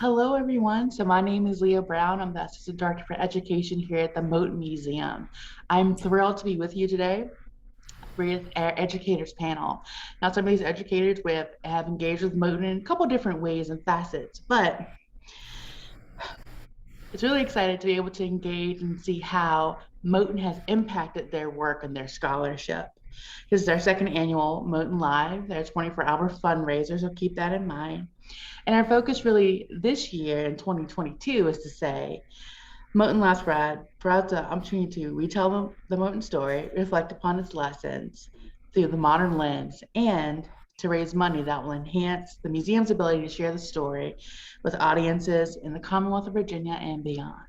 Hello, everyone. So my name is Leah Brown. I'm the Assistant Director for Education here at the Moton Museum. I'm thrilled to be with you today with our educators panel. Now, some of these educators have engaged with Moton in a couple different ways and facets, but it's really exciting to be able to engage and see how Moton has impacted their work and their scholarship. This is our second annual Moton Live. They're a 24-hour fundraiser, so keep that in mind. And our focus really this year in 2022 is to say, Moton Last Ride provides the opportunity to retell the Moton story, reflect upon its lessons through the modern lens, and to raise money that will enhance the museum's ability to share the story with audiences in the Commonwealth of Virginia and beyond.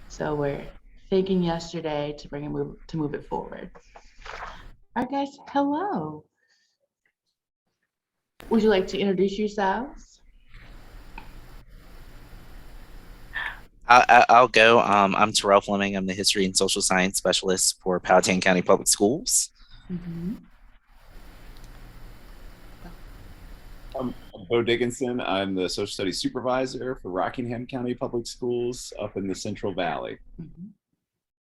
So we're thinking yesterday to move it forward. All right, guys, hello. Would you like to introduce yourselves? I'll go. I'm Terrell Fleming. I'm the History and Social Science Specialist for Powhatan County Public Schools. Mm-hmm. I'm Beau Dickenson. I'm the Social Studies Supervisor for Rockingham County Public Schools up in the Central Valley. Mm-hmm.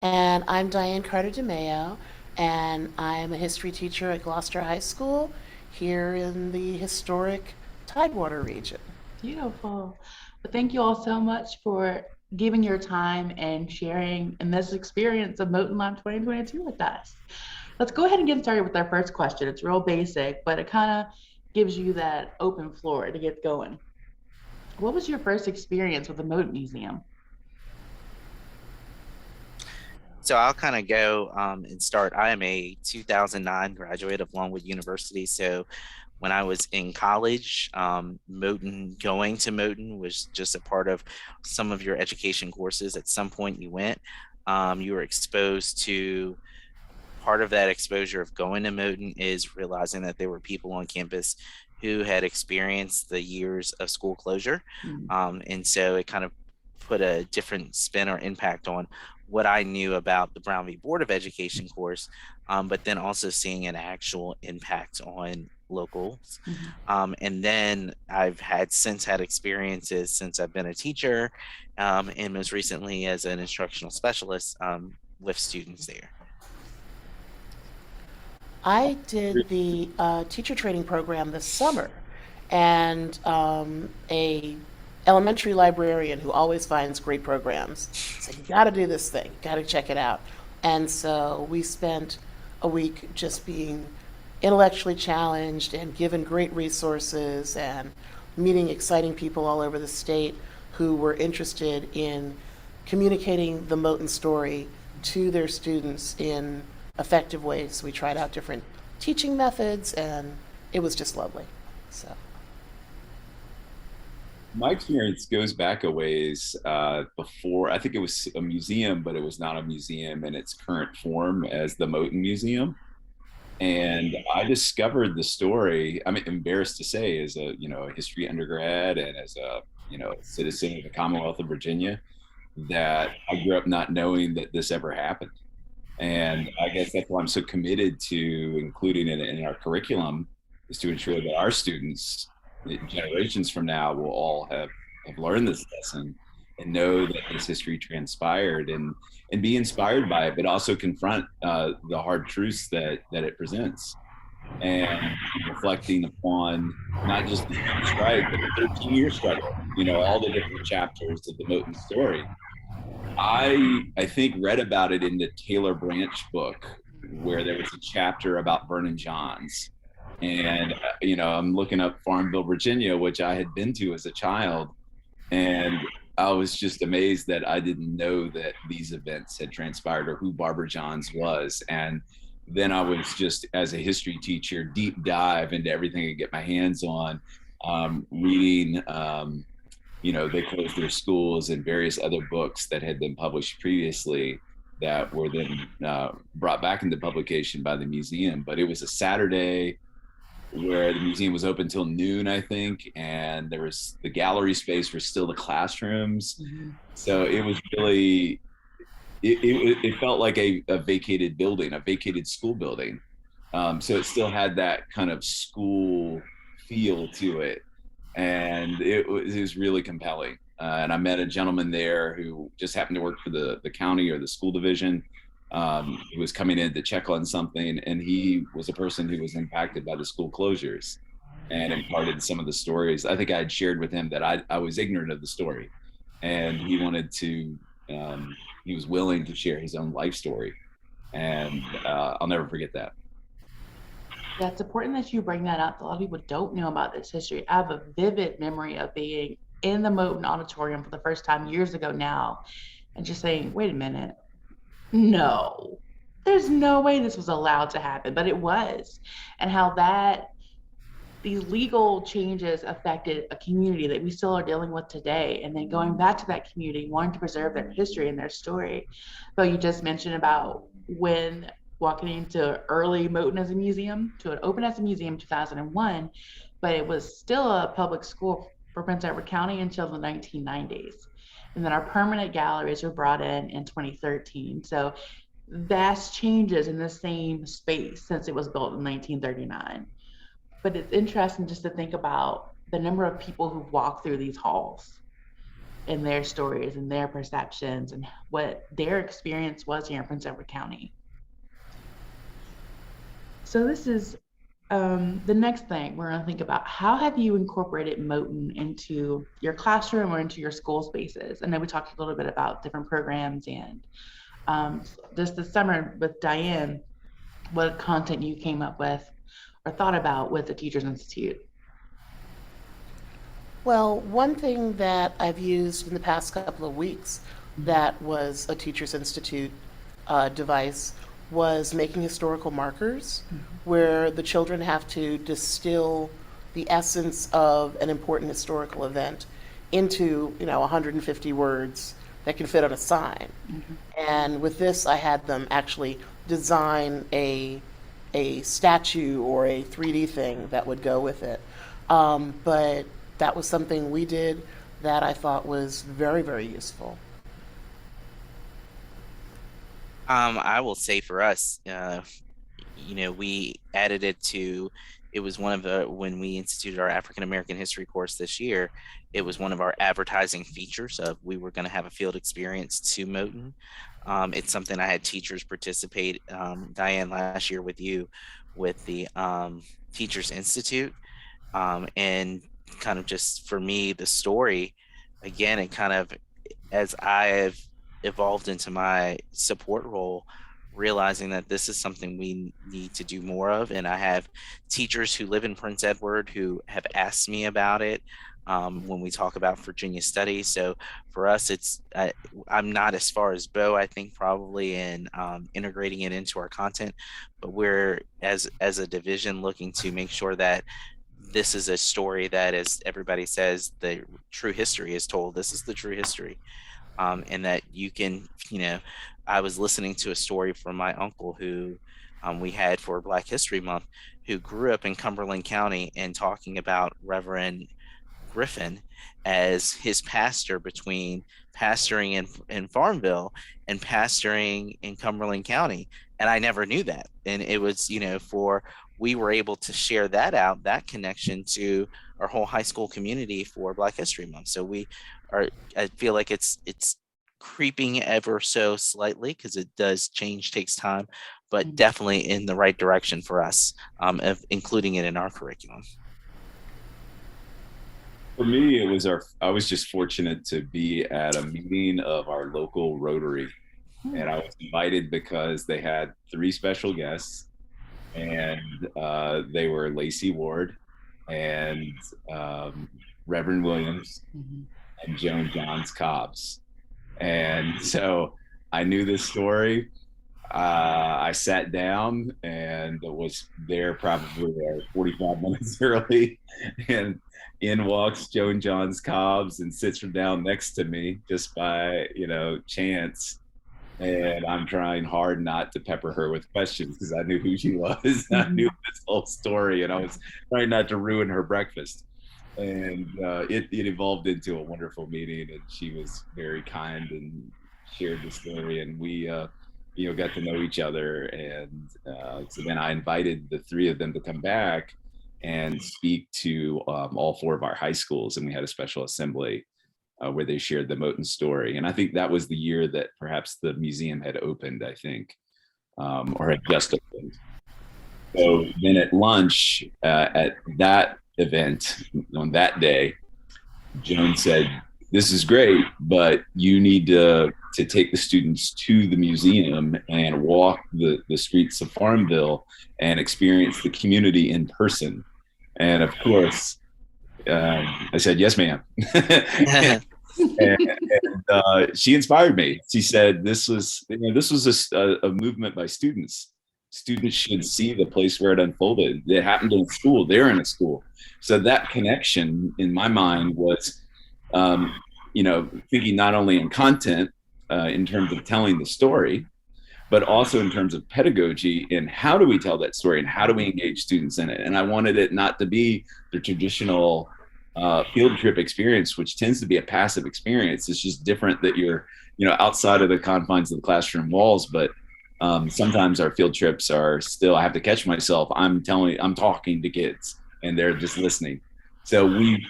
And I'm Dianne de Mayo, and I'm a history teacher at Gloucester High School here in the historic Tidewater region. Beautiful. Well, thank you all so much for giving your time and sharing in this experience of Moton Live 2022 with us. Let's go ahead and get started with our first question. It's real basic, but it kind of gives you that open floor to get going. What was your first experience with the Moton Museum? So I'll kind of go and start. I am a 2009 graduate of Longwood University. So when I was in college, going to Moton was just a part of some of your education courses. At some point you went, you were exposed to part of that exposure of going to Moton is realizing that there were people on campus who had experienced the years of school closure. And so it kind of put a different spin or impact on what I knew about the Brown v. Board of Education course, but then also seeing an actual impact on locals. And then I've since had experiences since I've been a teacher, and most recently as an instructional specialist with students there. I did the teacher training program this summer, and a elementary librarian who always finds great programs said, you got to do this thing, got to check it out. And so we spent a week just being intellectually challenged and given great resources and meeting exciting people all over the state who were interested in communicating the Moton story to their students in effective ways. We tried out different teaching methods, and it was just lovely. So My experience goes back a ways before. I think it was a museum, but it was not a museum in its current form as the Moton Museum. And I discovered the story, I'm embarrassed to say, as a history undergrad and as a citizen of the Commonwealth of Virginia, that I grew up not knowing that this ever happened. And I guess that's why I'm so committed to including it in our curriculum, is to ensure that our students, generations from now, will all have learned this lesson and know that this history transpired, and be inspired by it, but also confront the hard truths that it presents, and reflecting upon not just the strike, but the 13-year struggle, all the different chapters of the Moton story. I think read about it in the Taylor Branch book, where there was a chapter about Vernon Johns. And, I'm looking up Farmville, Virginia, which I had been to as a child. And I was just amazed that I didn't know that these events had transpired or who Barbara Johns was. And then I was just, as a history teacher, deep dive into everything I could get my hands on, reading, They Closed Their Schools and various other books that had been published previously that were then brought back into publication by the museum. But it was a Saturday where the museum was open till noon, I think, and there was the gallery space were still the classrooms. So it was really, it felt like a vacated building, a vacated school building. So it still had that kind of school feel to it. and it was really compelling. And I met a gentleman there who just happened to work for the county or the school division. He was coming in to check on something, and he was a person who was impacted by the school closures and imparted some of the stories. I think I had shared with him that I was ignorant of the story, and he wanted to, he was willing to share his own life story. And I'll never forget that. Yeah, it's important that you bring that up. A lot of people don't know about this history. I have a vivid memory of being in the Moton Auditorium for the first time years ago now and just saying, wait a minute, no, there's no way this was allowed to happen, but it was. And how these legal changes affected a community that we still are dealing with today. And then going back to that community, wanting to preserve their history and their story. But you just mentioned about when walking into early Moton as a museum, to it opened as a museum in 2001, but it was still a public school for Prince Edward County until the 1990s. And then our permanent galleries were brought in 2013. So vast changes in the same space since it was built in 1939. But it's interesting just to think about the number of people who walk through these halls and their stories and their perceptions and what their experience was here in Prince Edward County. So this is the next thing we're going to think about. How have you incorporated Moton into your classroom or into your school spaces? I know we talked a little bit about different programs, and just this summer with Dianne, what content you came up with or thought about with the Teachers Institute? Well, one thing that I've used in the past couple of weeks that was a Teachers Institute device was making historical markers where the children have to distill the essence of an important historical event into, 150 words that can fit on a sign. And with this, I had them actually design a statue or a 3D thing that would go with it. But that was something we did that I thought was very, very useful. I will say for us, we added it to, it was one of the, when we instituted our African American History course this year, it was one of our advertising features of we were going to have a field experience to Moton. It's something I had teachers participate, Dianne, last year with you, with the Teachers Institute. And kind of just for me, the story, again, it kind of, as I have evolved into my support role, realizing that this is something we need to do more of. And I have teachers who live in Prince Edward who have asked me about it when we talk about Virginia studies. So for us, I'm not as far as Beau, I think, probably in integrating it into our content, but we're as a division looking to make sure that this is a story that, as everybody says, the true history is told. This is the true history. And that you can, I was listening to a story from my uncle who we had for Black History Month, who grew up in Cumberland County, and talking about Reverend Griffin as his pastor between pastoring in Farmville and pastoring in Cumberland County. And I never knew that. And it was, we were able to share that out, that connection to our whole high school community for Black History Month. So I feel like it's creeping ever so slightly, because it does change, takes time, but definitely in the right direction for us, of including it in our curriculum. For me, I was just fortunate to be at a meeting of our local Rotary, and I was invited because they had 3 special guests, and they were Lacey Ward and Reverend Williams and Joan Johns Cobbs. And so I knew this story. I sat down and was there probably 45 minutes early, and in walks Joan Johns Cobbs and sits down next to me just by, chance. And I'm trying hard not to pepper her with questions because I knew who she was. I knew this whole story, and I was trying not to ruin her breakfast. And it evolved into a wonderful meeting, and she was very kind and shared the story, and we got to know each other. And so then I invited the 3 of them to come back, and speak to all 4 of our high schools. And we had a special assembly where they shared the Moton story. And I think that was the year that perhaps the museum had opened, I think, or had just opened. So then at lunch at that event on that day, Joan said, "This is great, but you need to take the students to the museum and walk the streets of Farmville and experience the community in person." And of course, I said, "Yes, ma'am." and she inspired me. She said, "This was a movement by students. Students should see the place where it unfolded. It happened in school. They're in a school." So that connection in my mind was, thinking not only in content in terms of telling the story, but also in terms of pedagogy and how do we tell that story and how do we engage students in it. And I wanted it not to be the traditional field trip experience, which tends to be a passive experience. It's just different that you're, outside of the confines of the classroom walls. But sometimes our field trips are still, I have to catch myself. I'm talking to kids and they're just listening. So we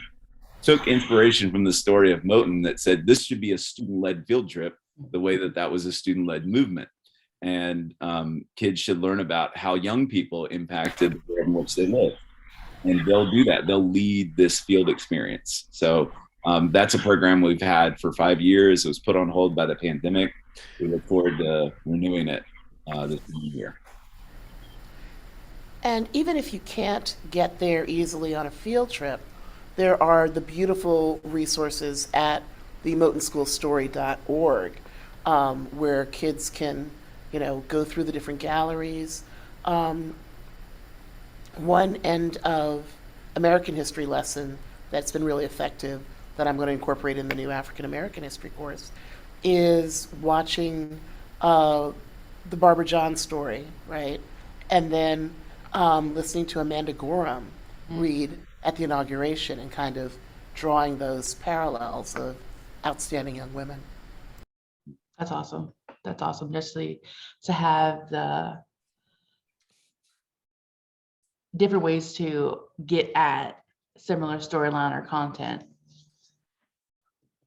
took inspiration from the story of Moton that said this should be a student-led field trip, the way that was a student-led movement. And kids should learn about how young people impacted the world in which they live. And they'll do that. They'll lead this field experience. So that's a program we've had for 5 years. It was put on hold by the pandemic. We look forward to renewing it this new year. And even if you can't get there easily on a field trip, there are the beautiful resources at the motonschoolstory.org where kids can, go through the different galleries. One end of American history lesson that's been really effective that I'm going to incorporate in the new African American history course is watching the Barbara John story, right? And then listening to Amanda Gorham read at the inauguration and kind of drawing those parallels of outstanding young women. That's awesome. That's awesome. Just to have the different ways to get at similar storyline or content.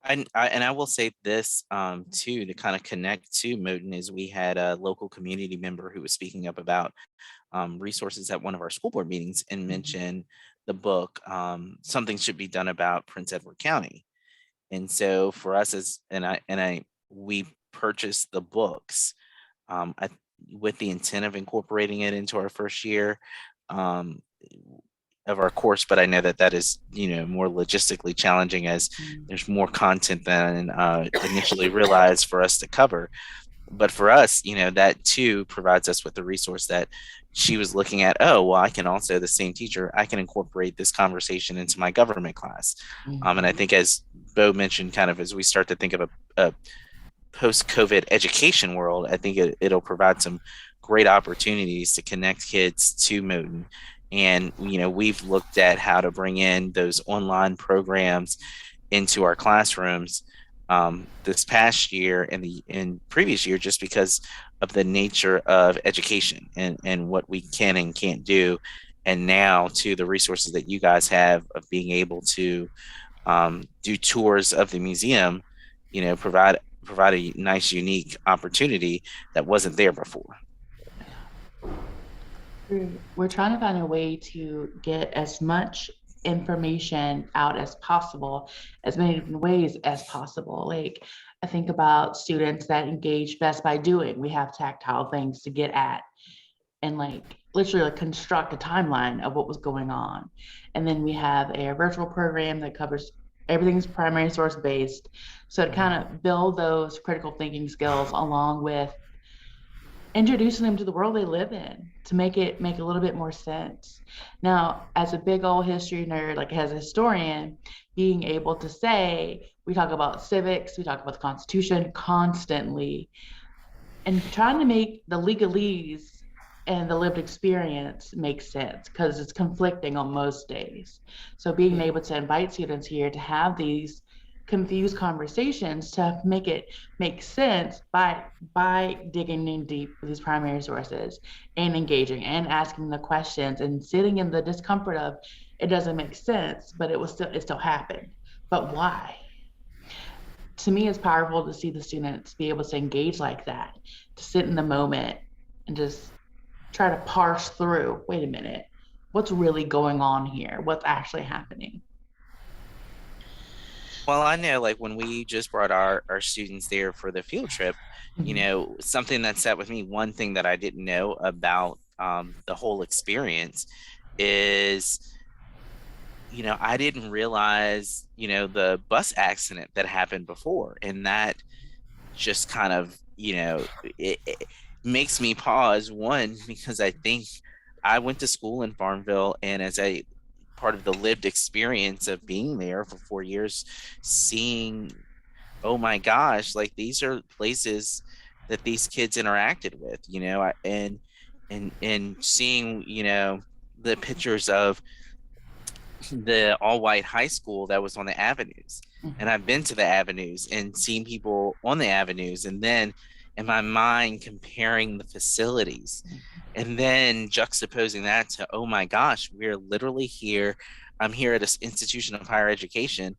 And I will say this too, to kind of connect to Moton, is we had a local community member who was speaking up about resources at one of our school board meetings and mentioned the book, Something Should Be Done About Prince Edward County. And so for us we purchased the books with the intent of incorporating it into our first year of our course, but I know that is more logistically challenging as there's more content than initially realized for us to cover. But for us, that too provides us with the resource that she was looking at. Oh, well, I can also, the same teacher, I can incorporate this conversation into my government class. And I think, as Beau mentioned, kind of as we start to think of a post-COVID education world, I think it'll provide some great opportunities to connect kids to Moton. And, we've looked at how to bring in those online programs into our classrooms this past year and in previous year, just because of the nature of education and what we can and can't do. And now to the resources that you guys have of being able to do tours of the museum, provide a nice, unique opportunity that wasn't there before. We're trying to find a way to get as much information out as possible, as many different ways as possible. Like, I think about students that engage best by doing. We have tactile things to get at and literally construct a timeline of what was going on. And then we have a virtual program that covers everything's primary source based. So to kind of build those critical thinking skills along with introducing them to the world they live in to make a little bit more sense. Now, as a big old history nerd, as a historian, being able to say, we talk about civics, we talk about the Constitution constantly, and trying to make the legalese and the lived experience make sense because it's conflicting on most days. So being able to invite students here to have these confused conversations to make it make sense by digging in deep with these primary sources and engaging and asking the questions and sitting in the discomfort of it doesn't make sense, but it still happened. But why? To me, it's powerful to see the students be able to engage like that, to sit in the moment and just try to parse through, wait a minute, what's really going on here? What's actually happening? Well, I know like when we just brought our students there for the field trip, you Mhm. know, something that sat with me, one thing that I didn't know about the whole experience is, you know, I didn't realize, you know, the bus accident that happened before. And that just kind of, you know, it makes me pause. One, because I think I went to school in Farmville, and as a part of the lived experience of being there for 4 years, seeing, oh my gosh, like these are places that these kids interacted with, you know, and seeing, you know, the pictures of the all white high school that was on the avenues. And I've been to the avenues and seen people on the avenues, and then in my mind comparing the facilities and then juxtaposing that to, oh my gosh, we're literally here. I'm here at an institution of higher education,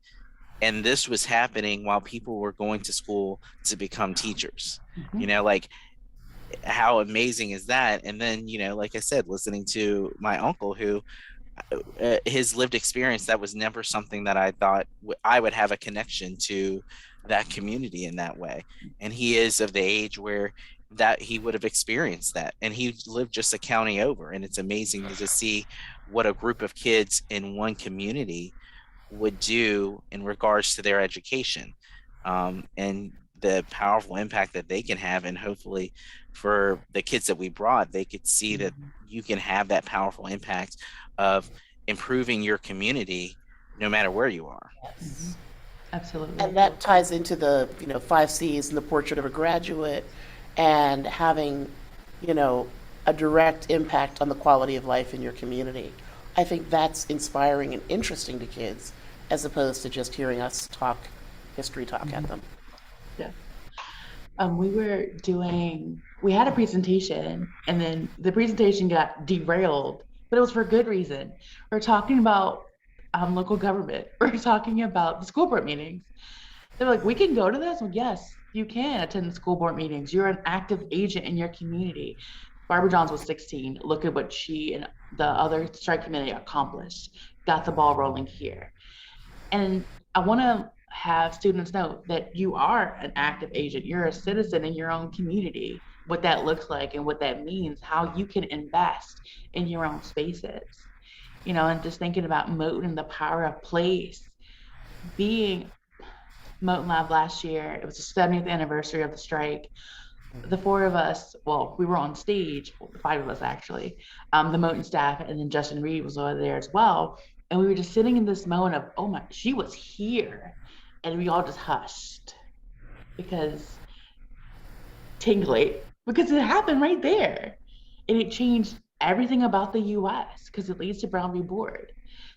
and this was happening while people were going to school to become teachers. Mhm. You know, like how amazing is that? And then, you know, like I said, listening to my uncle who his lived experience, that was never something that I thought I would have a connection to that community in that way. And he is of the age where that he would have experienced that, and he lived just a county over. And it's amazing to just see what a group of kids in one community would do in regards to their education, and the powerful impact that they can have. And hopefully for the kids that we brought, they could see that you can have that powerful impact of improving your community no matter where you are. Yes. Absolutely. And that ties into the, 5 C's and the portrait of a graduate and having, a direct impact on the quality of life in your community. I think that's inspiring and interesting to kids as opposed to just hearing us talk history talk at them. Yeah. We had a presentation, and then the presentation got derailed, but it was for good reason. We're talking about local government. We're talking about the school board meetings. They're like, we can go to this? Well, yes, you can attend the school board meetings. You're an active agent in your community. Barbara Johns was 16. Look at what she and the other strike committee accomplished. Got the ball rolling here. And I want to have students know that you are an active agent. You're a citizen in your own community, what that looks like and what that means, how you can invest in your own spaces. And just thinking about Moton and the power of place. Being Moton Lab last year, it was the 70th anniversary of the strike. The four of us, well, we were on stage, the five of us actually, the Moton staff, and then Justin Reed was over there as well. And we were just sitting in this moment of, oh my, she was here. And we all just hushed because because it happened right there. And it changed everything about the US because it leads to Brown v. Board.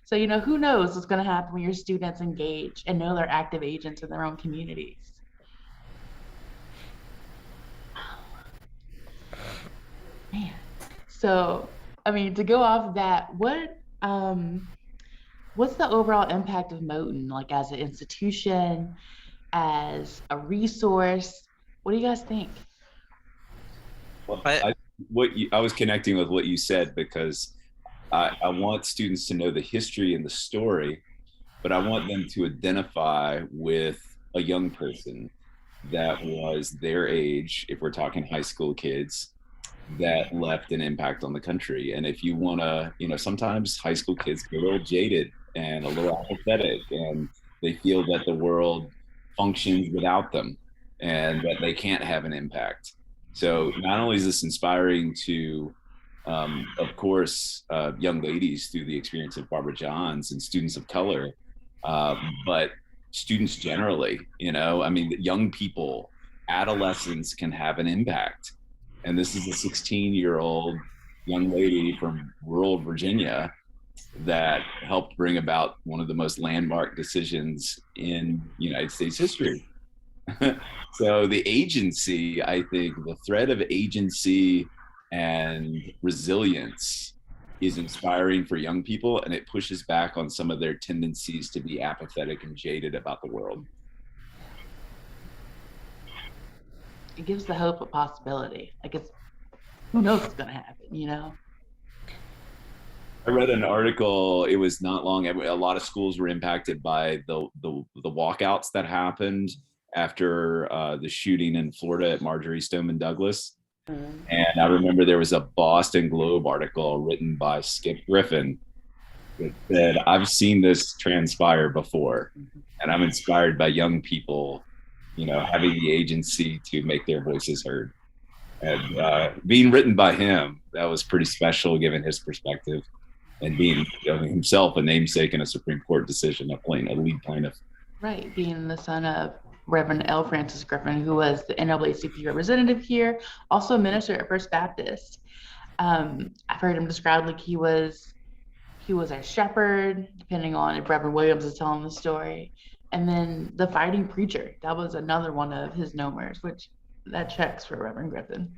So, who knows what's going to happen when your students engage and know they're active agents in their own communities. Man. So, to go off that, what's the overall impact of Moton, like as an institution, as a resource? What do you guys think? Well, I was connecting with what you said because I want students to know the history and the story, but I want them to identify with a young person that was their age, if we're talking high school kids, that left an impact on the country. And if you want to, sometimes high school kids get a little jaded and a little apathetic, and they feel that the world functions without them and that they can't have an impact. So not only is this inspiring to, of course, young ladies through the experience of Barbara Johns and students of color, but students generally, young people, adolescents can have an impact. And this is a 16-year-old young lady from rural Virginia that helped bring about one of the most landmark decisions in United States history. So the agency, I think the thread of agency and resilience is inspiring for young people, and it pushes back on some of their tendencies to be apathetic and jaded about the world. It gives the hope of possibility. Like, it's, who knows what's going to happen, you know? I read an article. It was not long. A lot of schools were impacted by the walkouts that happened after the shooting in Florida at Marjorie Stoneman Douglas. And I remember there was a Boston Globe article written by Skip Griffin that said, "I've seen this transpire before, and I'm inspired by young people, having the agency to make their voices heard." And being written by him, that was pretty special given his perspective, and being himself a namesake in a Supreme Court decision, a lead plaintiff. Right, being the son of Reverend L. Francis Griffin, who was the NAACP representative here, also a minister at First Baptist. I've heard him described like he was a shepherd, depending on if Reverend Williams is telling the story. And then the fighting preacher, that was another one of his nomers, which that checks for Reverend Griffin.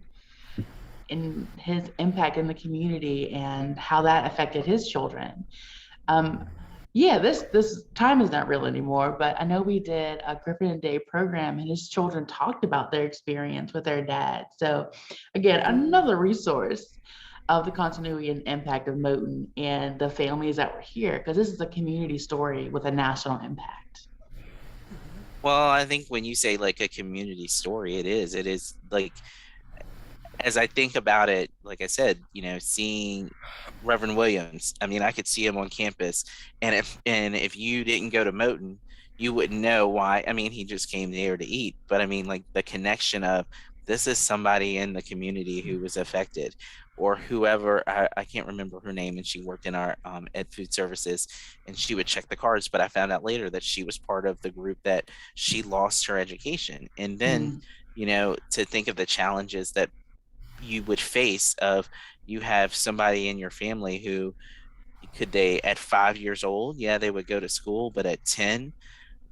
And his impact in the community and how that affected his children. This time is not real anymore, but I know we did a Griffin and Day program and his children talked about their experience with their dad. So again, another resource of the continuity and impact of Moton and the families that were here, because this is a community story with a national impact. Well, I think when you say like a community story, it is like, as I think about it, like I said, seeing Reverend Williams, I mean, I could see him on campus, and if you didn't go to Moton, you wouldn't know why. I mean, he just came there to eat, but I mean, like the connection of this is somebody in the community who was affected, or whoever, I can't remember her name, and she worked in our ed food services, and she would check the cards, but I found out later that she was part of the group that she lost her education. And then, to think of the challenges that you would face of, you have somebody in your family who at 5 years old, they would go to school, but at 10,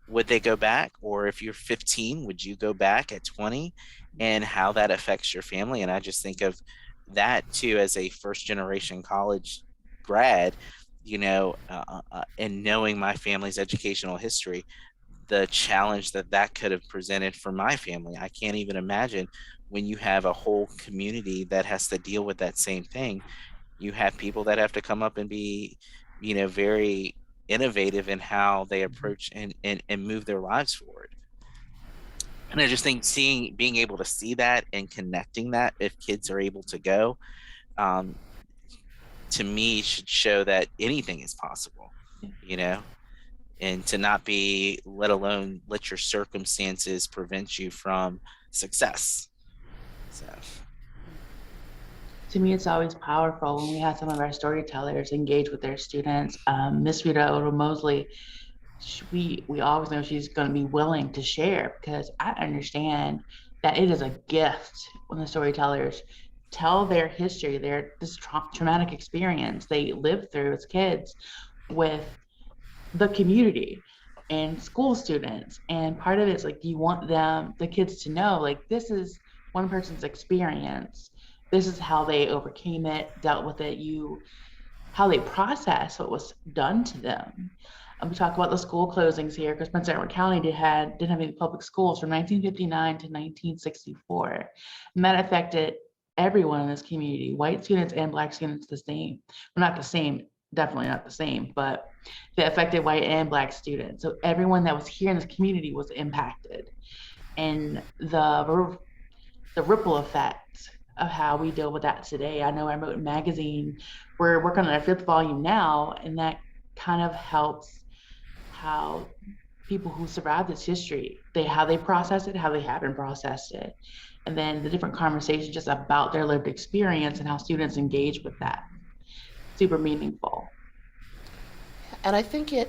would they go back? Or if you're 15, would you go back at 20? And how that affects your family. And I just think of that too, as a first generation college grad, and knowing my family's educational history, the challenge that could have presented for my family. I can't even imagine when you have a whole community that has to deal with that same thing. You have people that have to come up and be, very innovative in how they approach and move their lives forward. And I just think being able to see that and connecting that, if kids are able to go, to me should show that anything is possible, and to not be, let alone let your circumstances prevent you from success. So to me, it's always powerful when we have some of our storytellers engage with their students. Miss Rita Odo Mosley, we always know she's going to be willing to share, because I understand that it is a gift when the storytellers tell their history, this traumatic experience they lived through as kids with the community and school students. And part of it is like, you want the kids to know, like, this is one person's experience. This is how they overcame it, dealt with it, how they process what was done to them. We talk about the school closings here, because Prince Edward County didn't have any public schools from 1959 to 1964. And that affected everyone in this community, white students and Black students the same. Well, not the same, definitely not the same, but they affected white and Black students. So everyone that was here in this community was impacted. And the ripple effect of how we deal with that today. I know I wrote in magazine, we're working on our 5th volume now, and that kind of helps how people who survived this history, how they process it, how they haven't processed it, and then the different conversations just about their lived experience and how students engage with that. Super meaningful. And I think I'm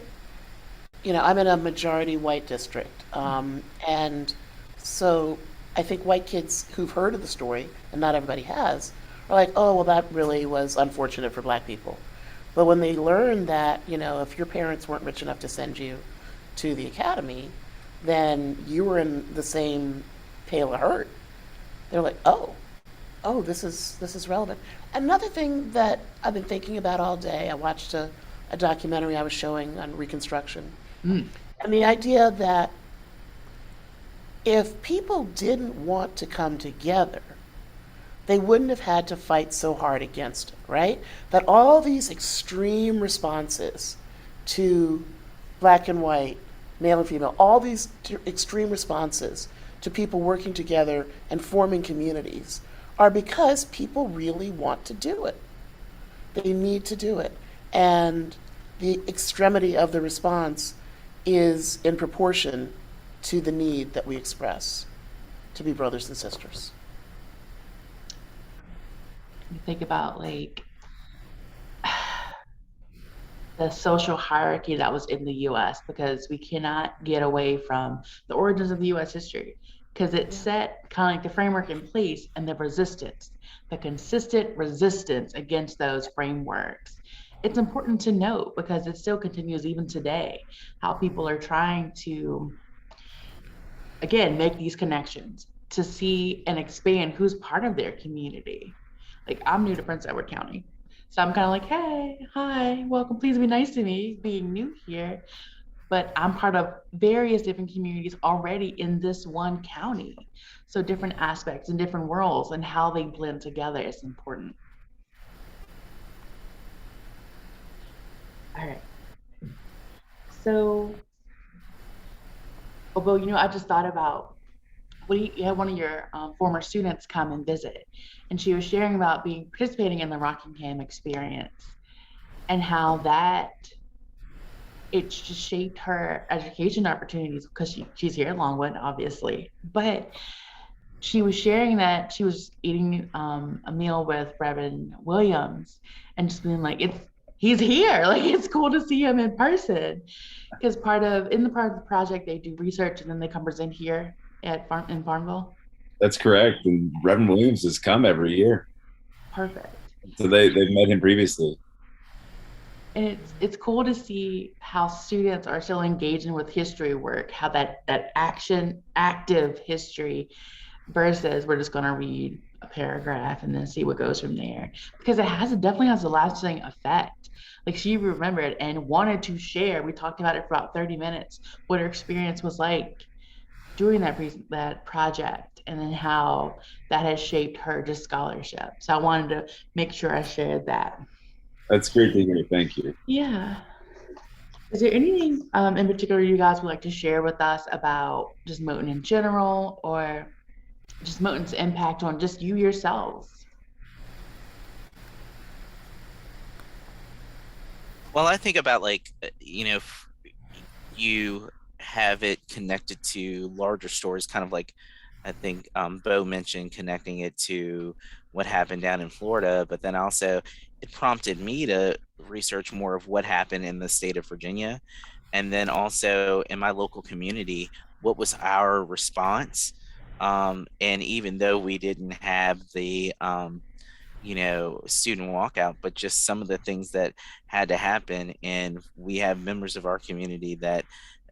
in a majority white district, and so I think white kids who've heard of the story, and not everybody has, are like, oh, well, that really was unfortunate for Black people. But when they learn that, if your parents weren't rich enough to send you to the academy, then you were in the same pail of hurt. They're like, oh, this is relevant. Another thing that I've been thinking about all day, I watched a documentary I was showing on Reconstruction, Mm. and the idea that if people didn't want to come together, they wouldn't have had to fight so hard against it, right? That all these extreme responses to black and white, male and female, all these extreme responses to people working together and forming communities are because people really want to do it. They need to do it. And the extremity of the response is in proportion to the need that we express to be brothers and sisters. You think about like the social hierarchy that was in the US, because we cannot get away from the origins of the US history, because it set kind of like the framework in place, and the resistance, the consistent resistance against those frameworks. It's important to note because it still continues even today, how people are trying to, again, make these connections to see and expand who's part of their community. Like, I'm new to Prince Edward County. So I'm kind of like, hey, hi, welcome, please be nice to me, being new here. But I'm part of various different communities already in this one county. So different aspects and different worlds and how they blend together is important. All right. So, Beau, I just thought about, you had one of your former students come and visit, and she was sharing about participating in the Rockingham experience, and how that it's just shaped her education opportunities, because she's here in Longwood, obviously. But she was sharing that she was eating a meal with Reverend Williams, and just being like, he's here, like it's cool to see him in person, because part of the project they do research and then they come present here in Farmville. That's correct. And Reverend Williams has come every year. Perfect. So they've met him previously. And it's cool to see how students are still engaging with history work, how that active history versus we're just going to read a paragraph and then see what goes from there, because it definitely has a lasting effect. Like, she remembered and wanted to share. We talked about it for about 30 minutes, what her experience was like doing that project, and then how that has shaped her just scholarship. So I wanted to make sure I shared that. That's great to hear. Thank you. Yeah. Is there anything in particular you guys would like to share with us about just Moton in general, or just Moton's impact on just you yourselves? Well, I think about you have it connected to larger stories, kind of like I think Beau mentioned connecting it to what happened down in Florida, but then also it prompted me to research more of what happened in the state of Virginia. And then also in my local community, what was our response? And even though we didn't have the, student walkout, but just some of the things that had to happen. And we have members of our community that,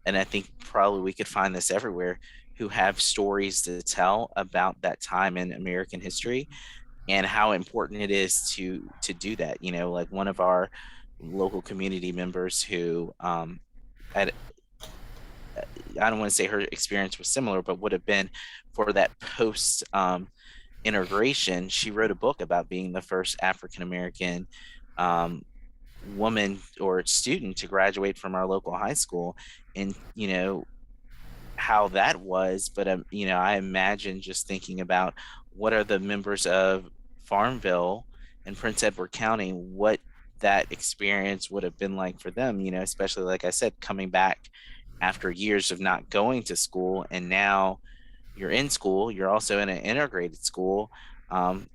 and I think probably we could find this everywhere, who have stories to tell about that time in American history and how important it is to do that. Like one of our local community members who I don't want to say her experience was similar, but would have been for that post integration. She wrote a book about being the first African-American woman or student to graduate from our local high school, and how that was. But I imagine just thinking about what are the members of Farmville and Prince Edward County, what that experience would have been like for them, especially like I said, coming back after years of not going to school, and now you're in school, you're also in an integrated school,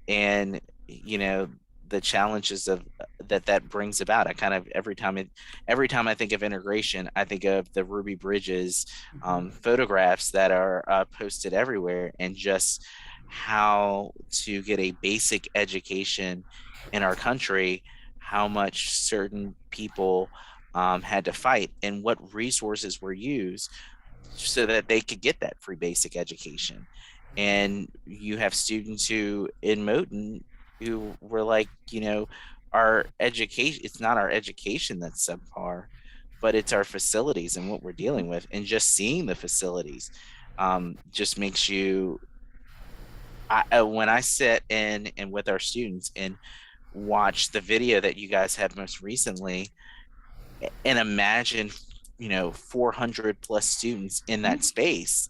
and the challenges of that brings about. I kind of every time I think of integration, I think of the Ruby Bridges photographs that are posted everywhere, and just how to get a basic education in our country, how much certain people had to fight and what resources were used so that they could get that free basic education. And you have students who in Moton who were like, our education, it's not our education that's subpar, but it's our facilities and what we're dealing with. And just seeing the facilities just makes you, when I sit in and with our students and watch the video that you guys had most recently and imagine 400 plus students in that space,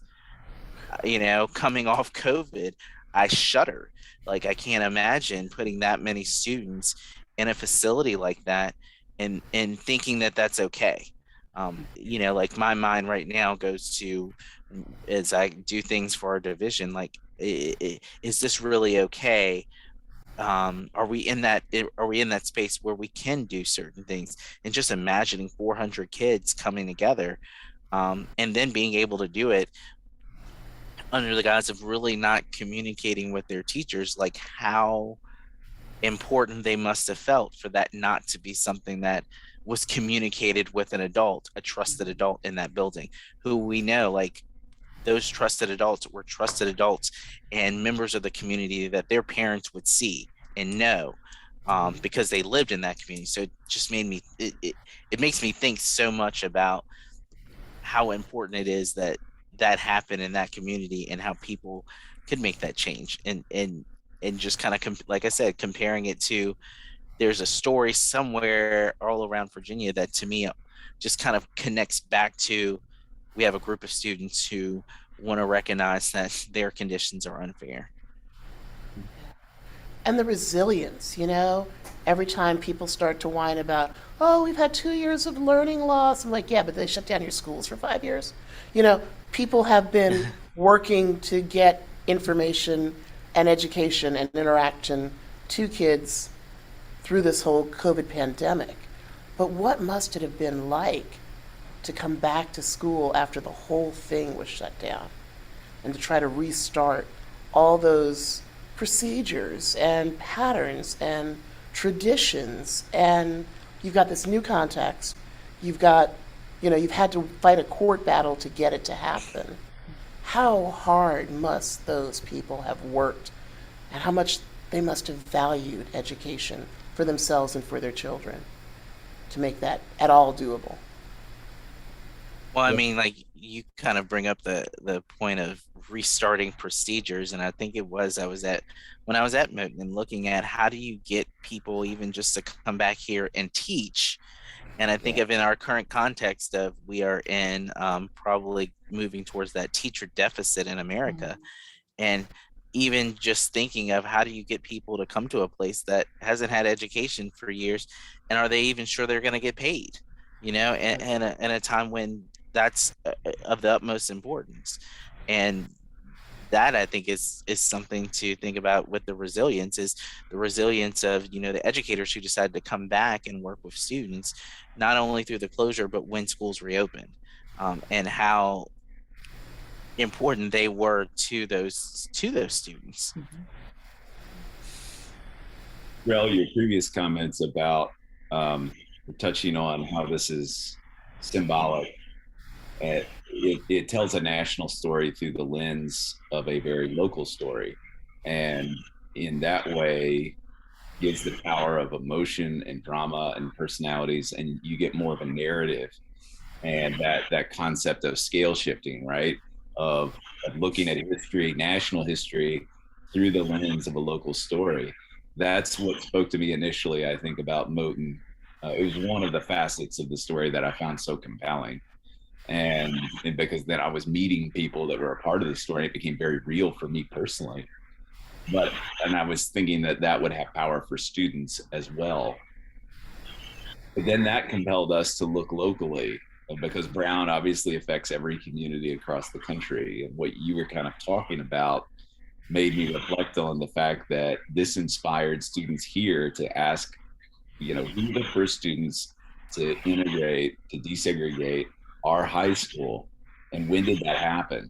coming off COVID, I shudder. Like, I can't imagine putting that many students in a facility like that and thinking that that's okay. Like my mind right now goes to, as I do things for our division, like, is this really okay? Are we in that space where we can do certain things? And just imagining 400 kids coming together, and then being able to do it under the guise of really not communicating with their teachers, like how important they must have felt for that not to be something that was communicated with an adult, a trusted adult in that building, who we know, like, those trusted adults were trusted adults and members of the community that their parents would see and know, because they lived in that community. So it just made me, it makes me think so much about how important it is that that happened in that community and how people could make that change. And just kind of, like I said, comparing it to, there's a story somewhere all around Virginia that to me just kind of connects back to, we have a group of students who want to recognize that their conditions are unfair. And the resilience, every time people start to whine about, oh, we've had 2 years of learning loss. I'm like, yeah, but they shut down your schools for 5 years. People have been working to get information and education and interaction to kids through this whole COVID pandemic. But what must it have been like to come back to school after the whole thing was shut down and to try to restart all those procedures and patterns and traditions? And you've got this new context. You've got, you've had to fight a court battle to get it to happen. How hard must those people have worked, and how much they must have valued education for themselves and for their children to make that at all doable? Well, I mean, like, you kind of bring up the point of restarting procedures, and I think when I was at Moton and looking at how do you get people even just to come back here and teach. And I think of, in our current context of, we are in probably moving towards that teacher deficit in America. And even just thinking of, how do you get people to come to a place that hasn't had education for years, and are they even sure they're going to get paid? And a time when that's of the utmost importance. And that, I think, is something to think about with the resilience, is the resilience of, the educators who decided to come back and work with students, not only through the closure, but when schools reopened, and how important they were to those students. Terrell, your previous comments about touching on how this is symbolic, it tells a national story through the lens of a very local story, and in that way gives the power of emotion and drama and personalities, and you get more of a narrative, and that concept of scale shifting, right, of looking at history, national history, through the lens of a local story. That's what spoke to me initially, I think, about Moton. It was one of the facets of the story that I found so compelling. And because then I was meeting people that were a part of the story, it became very real for me personally. And I was thinking that would have power for students as well. But then that compelled us to look locally, because Brown obviously affects every community across the country. And what you were kind of talking about made me reflect on the fact that this inspired students here to ask, who are the first students to integrate, to desegregate our high school, and when did that happen?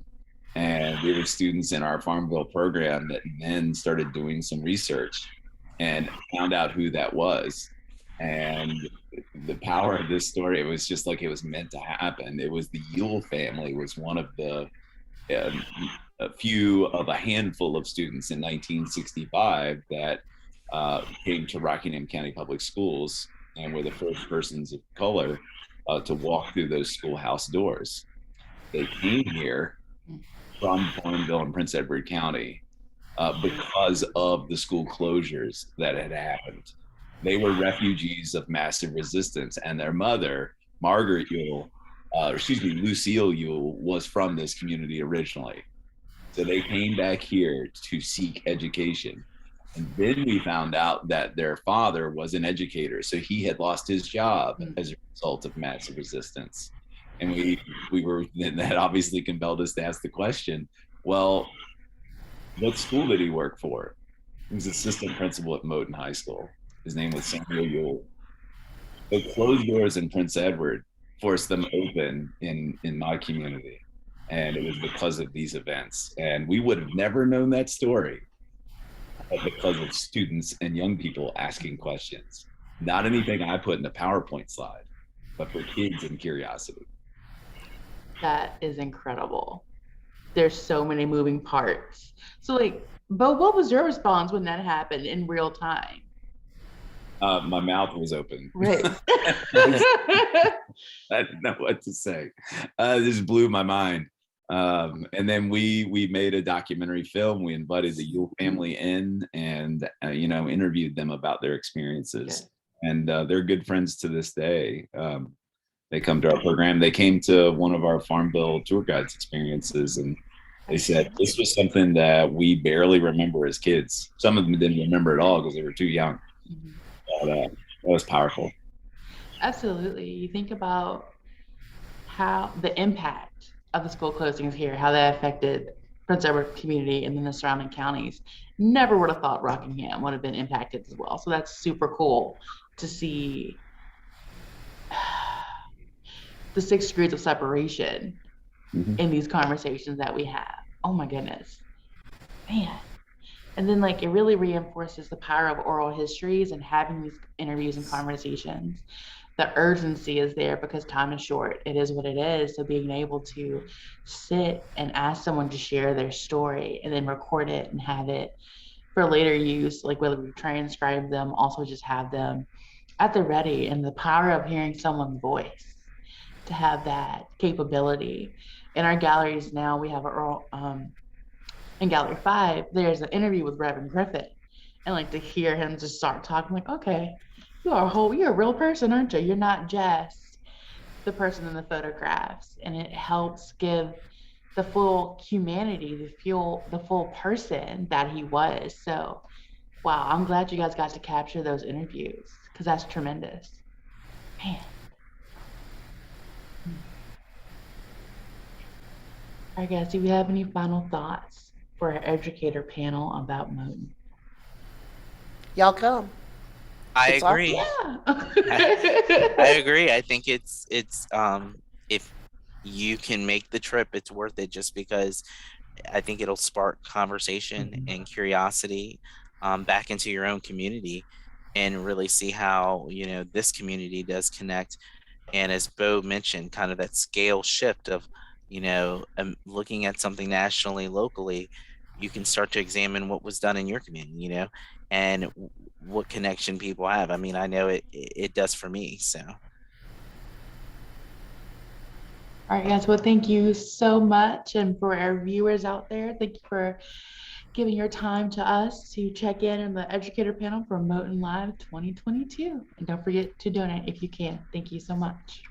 And we were students in our Farmville program that then started doing some research and found out who that was. And the power of this story, it was just like it was meant to happen. It was the Yule family was one of the um, a handful of students in 1965 that came to Rockingham County Public Schools and were the first persons of color to walk through those schoolhouse doors. They came here from Bournville and Prince Edward County because of the school closures that had happened. They were refugees of massive resistance, and their mother, Margaret Yule, Lucille Yule, was from this community originally. So they came back here to seek education. And then we found out that their father was an educator. So he had lost his job as a result of massive resistance. And that obviously compelled us to ask the question, well, what school did he work for? He was assistant principal at Moton High School. His name was Samuel Yule. The closed doors in Prince Edward forced them open in my community. And it was because of these events. And we would have never known that story because of students and young people asking questions. Not anything I put in a PowerPoint slide, but for kids and curiosity. That is incredible. There's so many moving parts. So like, Beau, what was your response when that happened in real time? My mouth was open. Right. I didn't know what to say. This blew my mind. And then we made a documentary film. We invited the Yule family in and interviewed them about their experiences. Yeah. And they're good friends to this day. They come to our program. They came to one of our Farmville tour guides experiences, and they said this was something that we barely remember as kids. Some of them didn't remember at all because they were too young. Mm-hmm. But that was powerful. Absolutely. You think about how the impact of the school closings here, how that affected Prince Edward community and then the surrounding counties. Never would have thought Rockingham would have been impacted as well. So that's super cool to see the 6 degrees of separation in these conversations that we have. Oh my goodness, man. And then like, it really reinforces the power of oral histories and having these interviews and conversations. The urgency is there because time is short. It is what it is. So being able to sit and ask someone to share their story and then record it and have it for later use, like whether we transcribe them, also just have them at the ready, and the power of hearing someone's voice to have that capability. In our galleries now, we have in Gallery 5, there's an interview with Reverend Griffith, and like to hear him just start talking, like, okay, you're a real person, aren't you? You're not just the person in the photographs. And it helps give the full humanity, the full person that he was. So, wow, I'm glad you guys got to capture those interviews because that's tremendous. Man. All right, guys, do we have any final thoughts for our educator panel about Moton? Y'all come. I agree. Yeah. I agree. I think it's if you can make the trip, it's worth it just because I think it'll spark conversation and curiosity back into your own community and really see how, this community does connect. And as Beau mentioned, kind of that scale shift of, looking at something nationally, locally, you can start to examine what was done in your community, and what connection people have. I mean, I know it does for me, so. All right, guys, well, thank you so much. And for our viewers out there, thank you for giving your time to us to check in the educator panel for Moton Live 2022. And don't forget to donate if you can. Thank you so much.